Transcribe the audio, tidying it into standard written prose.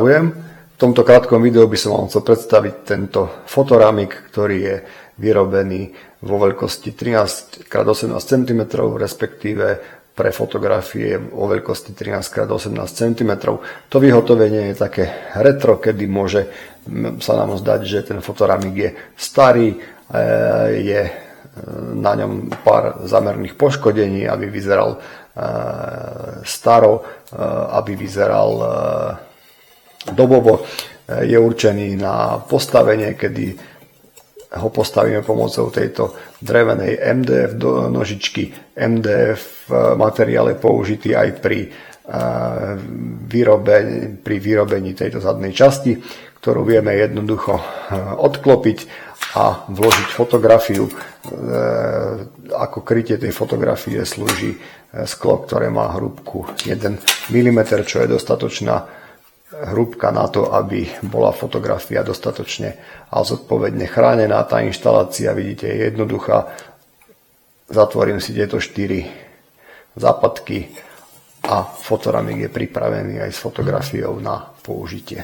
predstavujem. V tomto krátkom videu by som vám chcel predstaviť tento fotoramik, ktorý je vyrobený vo veľkosti 13x18 cm, respektíve pre fotografie vo veľkosti 13x18 cm. To vyhotovenie je také retro, kedy môže sa nám zdať, že ten fotoramik je starý, je na ňom pár zámerných poškodení, aby vyzeral staro, aby vyzeral dobovo. Je určený na postavenie, kedy ho postavíme pomocou tejto drevenej MDF nožičky. MDF materiál je použitý aj pri vyrobení tejto zadnej časti, ktorú vieme jednoducho odklopiť a vložiť fotografiu. Ako krytie tej fotografie slúži sklo, ktoré má hrúbku 1 mm, čo je dostatočná hrúbka na to, aby bola fotografia dostatočne a zodpovedne chránená. Tá inštalácia, vidíte, je jednoduchá. Zatvorím si tieto 4 západky a fotoramik je pripravený aj s fotografiou na použitie.